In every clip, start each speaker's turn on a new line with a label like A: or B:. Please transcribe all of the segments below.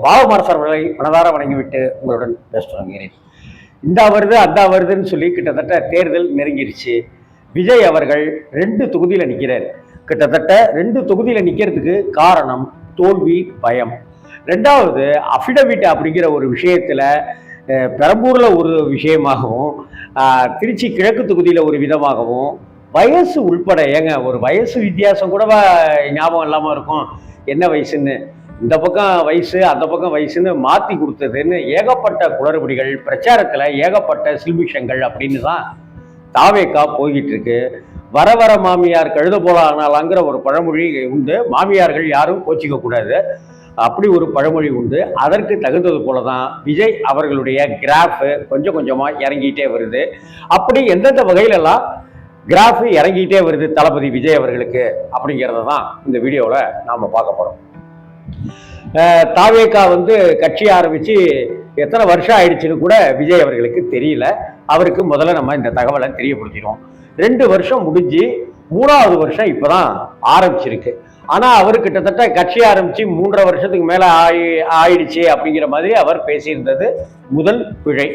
A: பாவமரசர்களை மனதார வணங்கிவிட்டு உங்களுடன் பேச தொடங்குகிறேன். இந்த வருது அந்த வருதுன்னு சொல்லி கிட்டத்தட்ட தேர்தல் நெருங்கிருச்சு. விஜய் அவர்கள் 2 தொகுதியில் நிற்கிறார். கிட்டத்தட்ட 2 தொகுதியில் நிற்கிறதுக்கு காரணம் தோல்வி பயம். ரெண்டாவது அஃபிடவிட் அப்படிங்கிற ஒரு விஷயத்தில் பெரம்பூரில் ஒரு விஷயமாகவும் திருச்சி கிழக்கு தொகுதியில் ஒரு விதமாகவும் வயசு உள்பட ஏங்க ஒரு வயசு வித்தியாசம் கூட ஞாபகம் இல்லாமல் இருக்கும். என்ன வயசுன்னு இந்த பக்கம் வயசு அந்த பக்கம் வயசுன்னு மாற்றி கொடுத்ததுன்னு ஏகப்பட்ட குளறுபடிகள் பிரச்சாரத்தில் ஏகப்பட்ட சில்மிஷங்கள் அப்படின்னு தான் தாவேக்கா போய்கிட்டு இருக்கு. வர வர மாமியார் கழுத போல ஆனாலாங்கிற ஒரு பழமொழி உண்டு. மாமியார்கள் யாரும் கோச்சிக்க கூடாது, அப்படி ஒரு பழமொழி உண்டு. அதற்கு தகுந்தது போல தான் விஜய் அவர்களுடைய கிராஃப் கொஞ்சம் கொஞ்சமாக இறங்கிட்டே வருது. அப்படி எந்தெந்த வகையிலெல்லாம் கிராஃப் இறங்கிட்டே வருது தளபதி விஜய் அவர்களுக்கு அப்படிங்கிறத தான் இந்த வீடியோவில் நாம் பார்க்க போகிறோம். தாவேக்கா கட்சி ஆரம்பித்து எத்தனை வருஷம் ஆயிடுச்சுன்னு கூட விஜய் அவர்களுக்கு தெரியல. அவருக்கு முதல்ல நம்ம இந்த தகவலை தெரியப்படுத்திடுவோம். 2 வருஷம் முடிஞ்சு 3வது வருஷம் இப்போ தான் ஆரம்பிச்சிருக்கு. ஆனால் அவர் கிட்டத்தட்ட கட்சி ஆரம்பித்து 3.5 வருஷத்துக்கு மேலே ஆயிடுச்சு அப்படிங்கிற மாதிரி அவர் பேசியிருந்தது முதல் பிழை.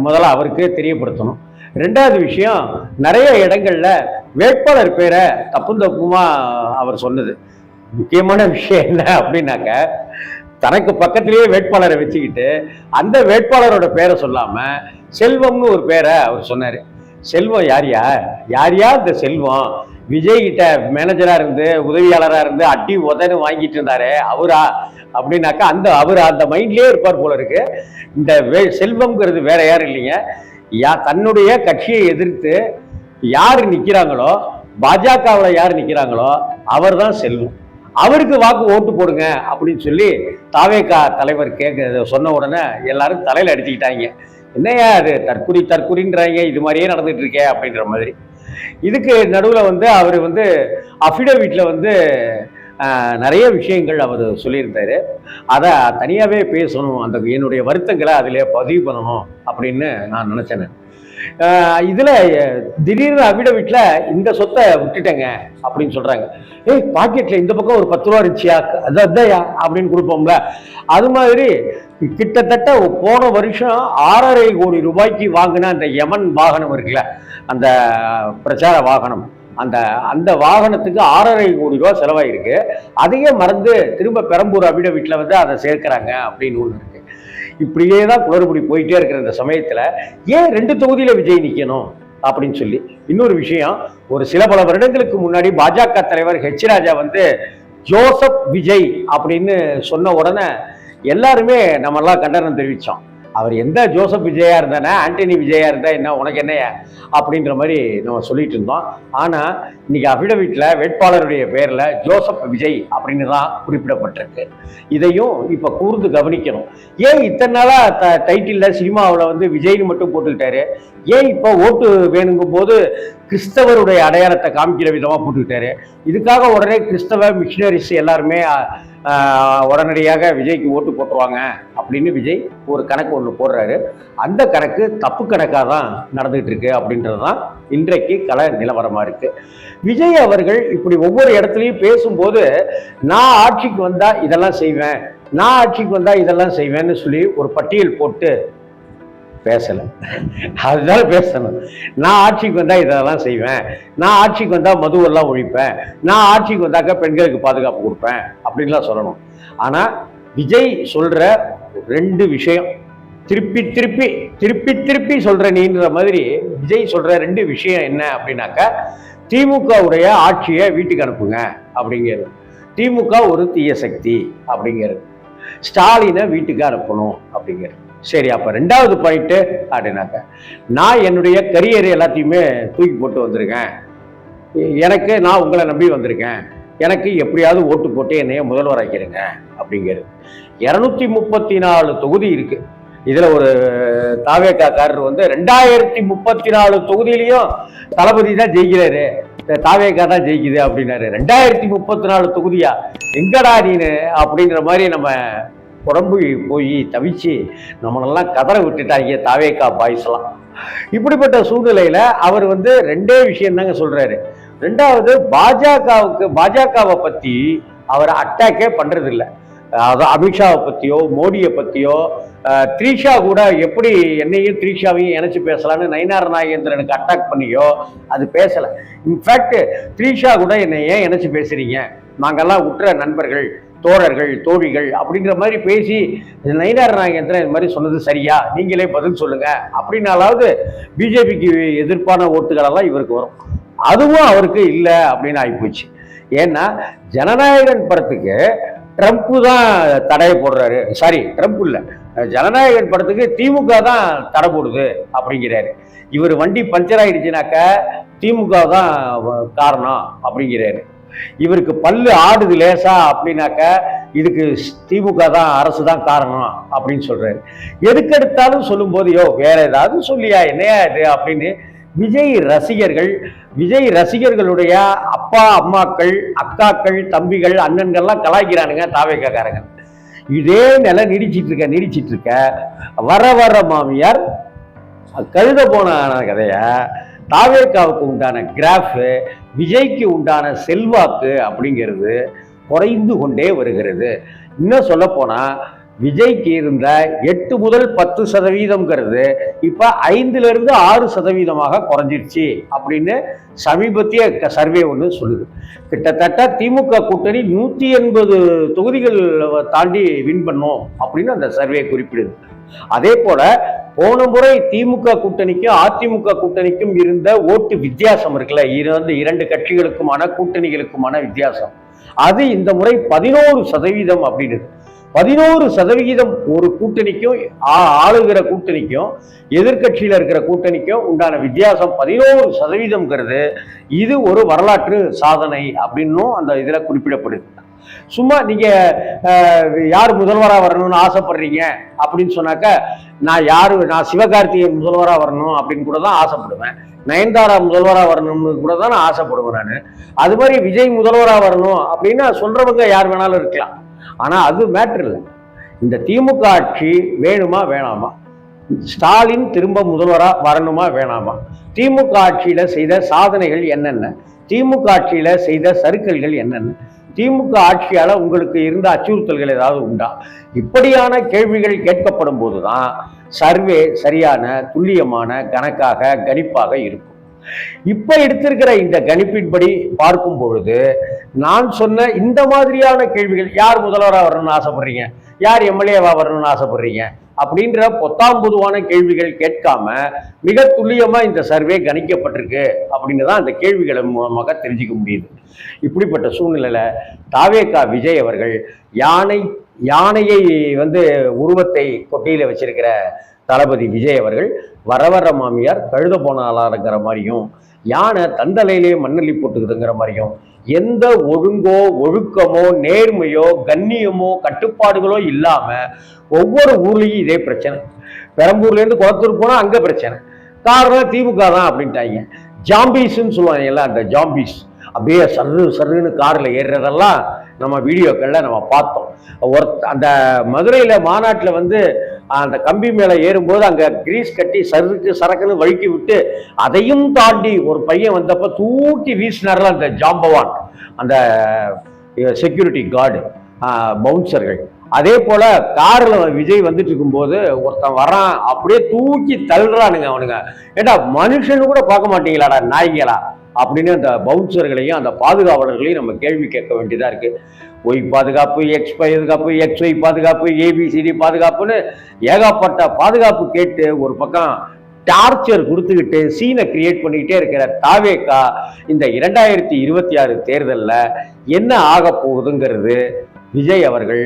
A: முதல்ல அவருக்கு தெரியப்படுத்தணும். 2வது விஷயம், நிறைய இடங்கள்ல வேட்பாளர் பேரை தப்பும் தப்புமா அவர் சொன்னது. முக்கியமான விஷயம் என்ன அப்படின்னாக்க, தனக்கு பக்கத்திலேயே வேட்பாளரை வச்சுக்கிட்டு அந்த வேட்பாளரோட பேரை சொல்லாம செல்வம்னு ஒரு பேரை அவர் சொன்னாரு. செல்வம் யாரியா இந்த செல்வம்? விஜய் கிட்ட மேனேஜரா இருந்து உதவியாளராக இருந்து அடி உதன்னு வாங்கிட்டு இருந்தாரு அவரா அப்படின்னாக்கா அவர் அந்த மைண்ட்லயே இருப்பார் போல இருக்கு. இந்த செல்வம்ங்கிறது வேற யாரும் இல்லைங்க. தன்னுடைய கட்சியை எதிர்த்து யார் நிற்கிறாங்களோ, பாஜகவில் யார் நிற்கிறாங்களோ அவர் தான் செல்வம். அவருக்கு ஓட்டு போடுங்க அப்படின்னு சொல்லி தாவேக்கா தலைவர் சொன்ன உடனே எல்லாரும் தலையில் அடிச்சுக்கிட்டாங்க. என்னையா அது தற்குறின்றாங்க, இது மாதிரியே நடந்துட்டு இருக்கே அப்படின்ற மாதிரி. இதுக்கு நடுவில் அவர் அஃபிடவிட்டில் நிறைய விஷயங்கள் அவர் சொல்லியிருந்தாரு. அதை தனியாகவே பேசணும், என்னுடைய வருத்தங்களை அதில் பதிவு பண்ணணும் அப்படின்னு நான் நினச்சேன். இதில் திடீர்னு அஃபிடவிட்டில் இந்த சொத்தை விட்டுட்டேங்க அப்படின்னு சொல்கிறாங்க. பாக்கெட்டில் இந்த பக்கம் ஒரு 10 ரூபா இருந்துச்சியா, அதையா அப்படின்னு கொடுப்போம்ல. அது மாதிரி கிட்டத்தட்ட போன வருஷம் 6.5 கோடி ரூபாய்க்கு வாங்கின அந்த யமன் வாகனம் இருக்குல்ல, அந்த பிரச்சார வாகனம், அந்த வாகனத்துக்கு 6.5 கோடி ரூபா செலவாயிருக்கு. அதையே மறந்து திரும்ப பெரம்பூர் அஃபிடவிட்டில் அதை சேர்க்கிறாங்க அப்படின்னு ஒன்று இருக்கு. இப்படியே தான் குளறுபடி போயிட்டே இருக்கிற இந்த சமயத்தில் ஏன் 2 தொகுதியில் விஜய் நிற்கணும் அப்படின்னு சொல்லி இன்னொரு விஷயம். ஒரு பல வருடங்களுக்கு முன்னாடி பாஜக தலைவர் ஹெச் ராஜா ஜோசப் விஜய் அப்படின்னு சொன்ன உடனே எல்லாருமே நம்மெல்லாம் கண்டனம் தெரிவித்தோம். அவர் எந்த ஜோசப் விஜயா இருந்தானே, ஆண்டனி விஜயா இருந்தா என்ன, உனக்கு என்னைய அப்படின்ற மாதிரி நம்ம சொல்லிட்டு இருந்தோம். ஆனால் இன்னைக்கு அஃபிடவிட்டில் வேட்பாளருடைய பேரில் ஜோசப் விஜய் அப்படின்னு தான் குறிப்பிடப்பட்டிருக்கு. இதையும் இப்போ கூர்ந்து கவனிக்கணும். ஏன் இத்தனை நாளாக டைட்டிலில் சினிமாவில் விஜய்னு மட்டும் போட்டுக்கிட்டாரு? ஏன் இப்போ ஓட்டு வேணுங்கும் போது கிறிஸ்தவருடைய அடையாளத்தை காமிக்கிற விதமாக போட்டுக்கிட்டாரு? இதுக்காக உடனே கிறிஸ்தவ மிஷினரிஸ் எல்லாருமே உடனடியாக விஜய்க்கு ஓட்டு போட்டுருவாங்க அப்படின்னு விஜய் ஒரு கணக்கு ஒன்று போடுறாரு. அந்த கணக்கு தப்பு கணக்காக தான் நடந்துகிட்டு இருக்கு அப்படின்றது தான் இன்றைக்கு கள நிலவரமாக இருக்கு. விஜய் அவர்கள் இப்படி ஒவ்வொரு இடத்துலையும் பேசும்போது நான் ஆட்சிக்கு வந்தால் இதெல்லாம் செய்வேன், நான் ஆட்சிக்கு வந்தால் இதெல்லாம் செய்வேன்னு சொல்லி ஒரு பட்டியல் போட்டு பேசலை. அதுதான் பேசணும். நான் ஆட்சிக்கு வந்தால் இதெல்லாம் செய்வேன், நான் ஆட்சிக்கு வந்தால் மதுவெல்லாம் ஒழிப்பேன், நான் ஆட்சிக்கு வந்தாக்க பெண்களுக்கு பாதுகாப்பு கொடுப்பேன் அப்படின்லாம் சொல்லணும். ஆனால் விஜய் சொல்கிற 2 விஷயம் திருப்பி திருப்பி திருப்பி திருப்பி சொல்கிற நீன்ற மாதிரி விஜய் சொல்கிற 2 விஷயம் என்ன அப்படின்னாக்கா, திமுகவுடைய ஆட்சியை வீட்டுக்கு அனுப்புங்க அப்படிங்கிறது, திமுக ஒரு தீய சக்தி அப்படிங்கிறது, ஸ்டாலினை வீட்டுக்கு அனுப்பணும் அப்படிங்கிறது. சரி, அப்போ 2வது பாயிண்ட்டு அப்படின்னாக்க, நான் என்னுடைய கரியர் எல்லாத்தையுமே தூக்கி போட்டு வந்திருக்கேன், நான் உங்களை நம்பி வந்திருக்கேன், எனக்கு எப்படியாவது ஓட்டு போட்டு என்னைய முதல்வராக்கிறேங்க அப்படிங்கிறது. 234 தொகுதி இருக்கு. இதில் ஒரு தாவேக்காரர் 2034 தொகுதியிலையும் தளபதி தான் ஜெயிக்கிறாரு, தாவேக்கா தான் ஜெயிக்குது அப்படின்னாரு. 2034 தொகுதியா எங்கடா நீனு அப்படின்ற மாதிரி நம்ம உடம்பு போய் தவிச்சு நம்மளெல்லாம் கதற விட்டுட்டாங்க தாவேக்கா பாய்ஸ்லாம். இப்படிப்பட்ட சூழ்நிலையில் அவர் 2 விஷயம் தாங்க சொல்றாரு. 2வது பாஜகவை பற்றி அவர் அட்டாக்கே பண்றதில்லை. அதான் அமித்ஷாவை பற்றியோ மோடியை பற்றியோ த்ரீஷா கூட எப்படி என்னையும் த்ரீஷாவையும் இணைச்சு பேசலான்னு நயினார் நாகேந்திரனுக்கு அட்டாக் பண்ணியோ அது பேசலை. இன்ஃபேக்ட் த்ரீஷா கூட என்னை ஏன் இணைச்சு பேசுறீங்க, நாங்கெல்லாம் உற்ற நண்பர்கள், தோழர்கள், தோழிகள் அப்படிங்கிற மாதிரி பேசி நயினார் நாகேந்திரன் இந்த மாதிரி சொன்னது சரியா, நீங்களே பதில் சொல்லுங்க அப்படின்னாலாவது பிஜேபிக்கு எதிர்ப்பான ஓட்டுகளெல்லாம் இவருக்கு வரும். அதுவும் அவருக்கு இல்லை அப்படின்னு ஆகிப்போச்சு. ஏன்னா ஜனநாயகன் படத்துக்கு ட்ரம்ப் தான் தடை போடுறாரு, சாரி ட்ரம்ப் இல்லை, ஜனநாயகன் படத்துக்கு திமுக தான் தடை போடுது அப்படிங்கிறாரு. இவர் வண்டி பஞ்சர் ஆயிடுச்சுனாக்க திமுக தான் காரணம் அப்படிங்கிறாரு. இவருக்கு பல்லு ஆடுது லேசா அப்படின்னாக்க இதுக்கு திமுக தான், அரசு தான் காரணம் அப்படின்னு சொல்றாரு. எதுக்கெடுத்தாலும் சொல்லும் போது யோ வேற ஏதாவது சொல்லியா என்னையா இது அப்படின்னு விஜய் ரசிகர்களுடைய அப்பா அம்மாக்கள் அக்காக்கள் தம்பிகள் அண்ணன்கள்லாம் கலாய்க்கிறானுங்க தாவேக்காரங்க. இதே நிலை நீடிச்சிட்டு இருக்க வர மாமியார் கழுத போன கதைய தாவேக்காவுக்கு உண்டான கிராஃப், விஜய்க்கு உண்டான செல்வாக்கு அப்படிங்கிறது குறைந்து கொண்டே வருகிறது. இன்னும் சொல்ல போனா விஜய்க்கு இருந்த 8 முதல் 10% இப்ப 5 to 6% குறைஞ்சிருச்சு அப்படின்னு சமீபத்திய சர்வே ஒன்று சொல்லுது. கிட்டத்தட்ட திமுக கூட்டணி 180 தொகுதிகள் தாண்டி வின் பண்ணும் அப்படின்னு அந்த சர்வே குறிப்பிடுது. அதே போல போன முறை திமுக கூட்டணிக்கும் அதிமுக கூட்டணிக்கும் இருந்த ஓட்டு வித்தியாசம் இருக்குல்ல, இரண்டு கட்சிகளுக்குமான கூட்டணிகளுக்குமான வித்தியாசம், அது இந்த முறை 11% அப்படின்னு. 11% ஒரு கூட்டணிக்கும் ஆளுகிற கூட்டணிக்கும் எதிர்கட்சியில் இருக்கிற கூட்டணிக்கும் உண்டான வித்தியாசம் 11%. இது ஒரு வரலாற்று சாதனை அப்படின்னும் அந்த இதுல குறிப்பிடப்படுது. சும்மா நீங்க யார் முதல்வராக வரணும்னு ஆசைப்படுறீங்க அப்படின்னு சொன்னாக்க நான் சிவகார்த்திகேயன் முதல்வராக வரணும் அப்படின்னு கூட தான் ஆசைப்படுவேன், நயன்தாரா முதல்வராக வரணும்னு கூட தான் நான் ஆசைப்படுவேன் நான். அது மாதிரி விஜய் முதல்வராக வரணும் அப்படின்னு சொல்றவங்க யார் வேணாலும் இருக்கலாம். ஆனா அது மேட்டர் இல்லை. இந்த திமுக ஆட்சி வேணுமா வேணாமா, ஸ்டாலின் திரும்ப முதல்வரா வரணுமா வேணாமா, திமுக ஆட்சியில செய்த சாதனைகள் என்னென்ன, திமுக ஆட்சியில செய்த சறுக்கல்கள் என்னென்ன, திமுக ஆட்சியால உங்களுக்கு இருந்த அச்சுறுத்தல்கள் ஏதாவது உண்டா, இப்படியான கேள்விகள் கேட்கப்படும் போதுதான் சர்வே சரியான துல்லியமான கணிப்பாக இருக்கும். இப்ப எடுத்திருக்கிற இந்த கணிப்பின்படி பார்க்கும் பொழுது நான் சொன்ன இந்த மாதிரியான கேள்விகள், யார் முதல்வராக வரணும்னு ஆசைப்படுறீங்க, யார் எம்எல்ஏவா வரணும்னு ஆசைப்படுறீங்க அப்படின்ற பொத்தாம் பொதுவான கேள்விகள் கேட்காம மிக துல்லியமா இந்த சர்வே கணிக்கப்பட்டிருக்கு அப்படின்னு தான் அந்த கேள்விகள் மூலமாக தெரிஞ்சுக்க முடியுது. இப்படிப்பட்ட சூழ்நிலையில தாவேகா விஜய் அவர்கள் யானையை உருவத்தை கொட்டையில வச்சிருக்கிற தளபதி விஜய் அவர்கள் வர மாமியார் கழுத போன ஆளாங்கிற மாதிரியும், யானை தந்தலையிலே மண்ணள்ளி போட்டுக்குதுங்கிற மாதிரியும், எந்த ஒழுக்கமோ நேர்மையோ கண்ணியமோ கட்டுப்பாடுகளோ இல்லாம ஒவ்வொரு ஊர்லயும் இதே பிரச்சனை. பெரம்பூர்ல இருந்து குளத்தூர் போனா அங்க பிரச்சனை, காரணம் திமுக தான் அப்படின்ட்டாங்க. ஜாம்பீஸ்ன்னு சொல்லுவாங்க எல்லாம், அந்த ஜாம்பீஸ் அப்படியே சர்ன்னு கார்ல ஏறுறதெல்லாம் நம்ம வீடியோக்கள்ல நம்ம பார்த்தோம். அந்த மதுரையில மாநாட்டில் அந்த கம்பி மேல ஏறும்போது அங்க கிரீஸ் கட்டி சரக்குன்னு வழுக்கி விட்டு அதையும் தாண்டி ஒரு பையன் வந்தப்ப தூக்கி வீசினார்ல அந்த ஜாம்பவான், அந்த செக்யூரிட்டி கார்டு பவுன்சர்கள். அதே போல கார்ல விஜய் வந்துட்டு இருக்கும்போது ஒருத்தன் வரான், அப்படியே தூக்கி தள்ளுறானுங்க அவனுங்க. ஏண்டா மனுஷன்னு கூட பார்க்க மாட்டீங்களாடா நாய்களா அப்படின்னு அந்த பவுன்சர்களையும் அந்த பாதுகாவலர்களையும் நம்ம கேள்வி கேட்க வேண்டியதா இருக்கு. ஒய் பாதுகாப்பு, எக்ஸ் பாதுகாப்பு, XY பாதுகாப்பு, ABCD பாதுகாப்புன்னு ஏகப்பட்ட பாதுகாப்பு கேட்டு ஒரு பக்கம் டார்ச்சர் கொடுத்துக்கிட்டு சீனை கிரியேட் பண்ணிக்கிட்டே இருக்கிற தாவேகா இந்த 2026 தேர்தலில் என்ன ஆக போகுதுங்கிறது விஜய் அவர்கள்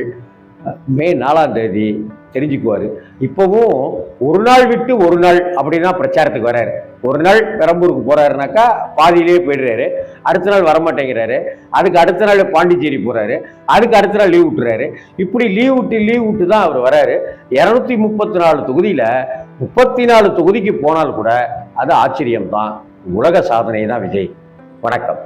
A: மே 4ஆம் தேதி தெரிஞ்சுக்குவாரு. இப்பவும் ஒரு நாள் விட்டு ஒரு நாள் அப்படின்னா பிரச்சாரத்துக்கு வர்றாரு. ஒரு நாள் பெரம்பூருக்கு போறாருனாக்கா பாதியிலேயே போயிடுறாரு, அடுத்த நாள் வரமாட்டேங்கிறாரு, அதுக்கு அடுத்த நாள் பாண்டிச்சேரி போறாரு, அதுக்கு அடுத்த நாள் லீவ் விட்டுறாரு. இப்படி லீவ் விட்டு தான் அவர் வர்றாரு. 234 தொகுதியில 34 தொகுதிக்கு போனால் கூட அது ஆச்சரியம்தான், உலக சாதனை தான் விஜய். வணக்கம்.